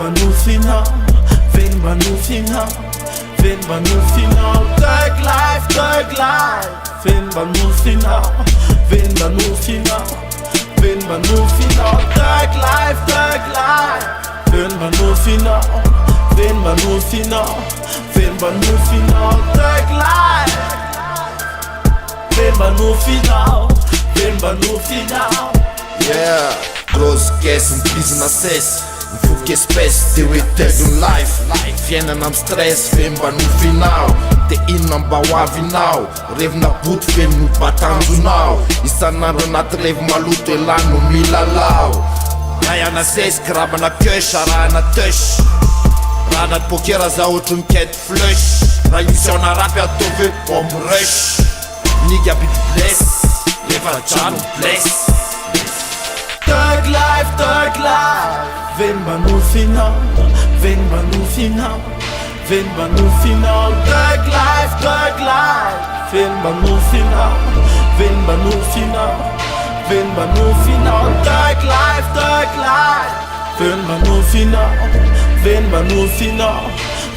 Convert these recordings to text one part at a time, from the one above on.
maar nu final, vind maar nu final, vind maar nu final. Thug life, vind maar nu final, vind maar nu final, vind maar nu final. Thug life, vind maar nu final, vind maar nu final, vind maar nu final. Thug life, vind maar nu final, vind maar nu final. Yeah, grosse caisse, um piso na cesse, um fogo que espécie, teu eterno life. Fiena nam stress, femba no final. Te inam bawa vinal, rev na put fem no batanzunal. Isa na renat rev maluto lá no milalau. Naja na cesse, krabba na kösh, ara na tush. Ranat pokera za outro ket flush. Rayusiona rapia tove om rush. Nigga bit bless, leva já no bless. Thug life, vind maar nu final, vind maar nu final, vind maar nu final. Thug life, vind maar nu final, vind maar nu final, vind maar nu final. Thug life, vind maar nu final, vind maar nu final,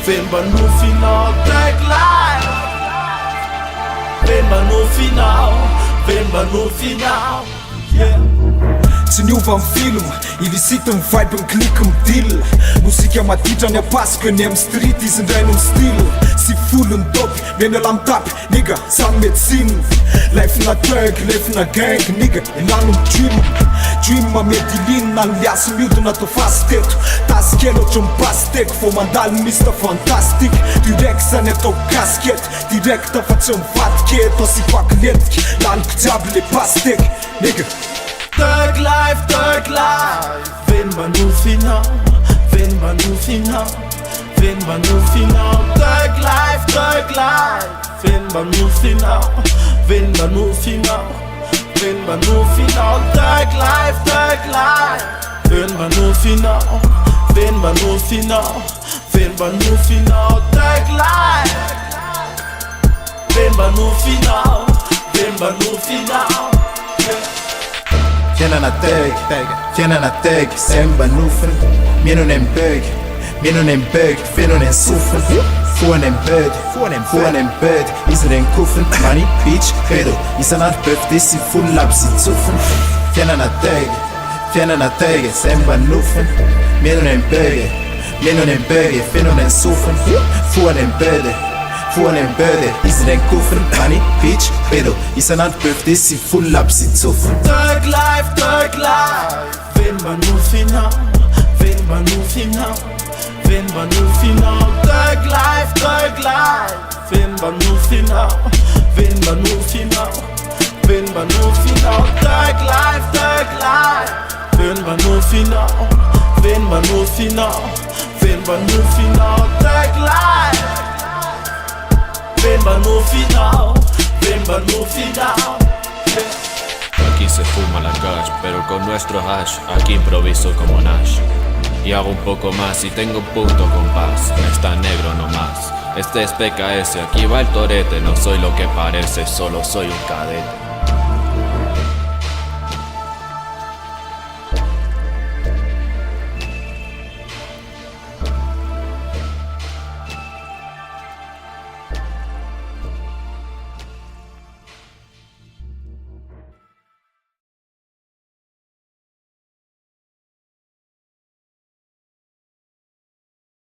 vind maar nu final. Thug life, vind maar nu final, vind maar nu final. Yeah. Tsy niova am film, i visite ny vibe ny click ny deal. Mosika maditra ny apasika ny am street, izy ndray ny style. Sy folo ny dopy, miaina la mitapy, nigga, samy médecine. Life na thug, life na gang, nigga, ilano ny dream mamedy liny na ny liasy miodina atao fasy teto. Tasy kely ohatry mipasy teko, fô mandalo Mr Fantastic. Direct zany atao casquette, direct fa tsy mivadiky eto. Asipaky letiky, laniko jiaby le pastek, nigga. Thug life, vind maar nu final, vind maar nu final, vind maar nu final. Thug life, vind maar nu final, vind maar nu final, vind maar nu final. Thug life, vind maar nu final, vind maar nu final, vind maar nu final. Thug life, vind maar nu final, vind maar nu final. Fiena na thug, semba nufren. Meno nem bug, feno nem sufren. Foa nem bird, isa nem kuffen. Money, bitch, pedo, isa na birthday, si full lab, si zuffen. Fiena na thug, semba nufren. Meno nem bug, feno nem sufren. Foa nem bird, isa nem kuffen. Money, bitch, pedo, isa na birthday, si full lab, si zuffen. Thug life, vind maar nu final, vind maar nu final, vind maar nu final. Thug life, vind maar nu final, vind maar nu final, vind maar nu final. Thug life, vind maar nu final, vind maar nu final, vind maar nu final. Thug life, vind maar nu final, vind maar nu final. Aquí se fuma la cash, pero con nuestro hash, aquí improviso como Nash. Y hago un poco más y tengo un punto compás, no está negro nomás. Este es PKS, aquí va el torete, no soy lo que parece, solo soy un cadete.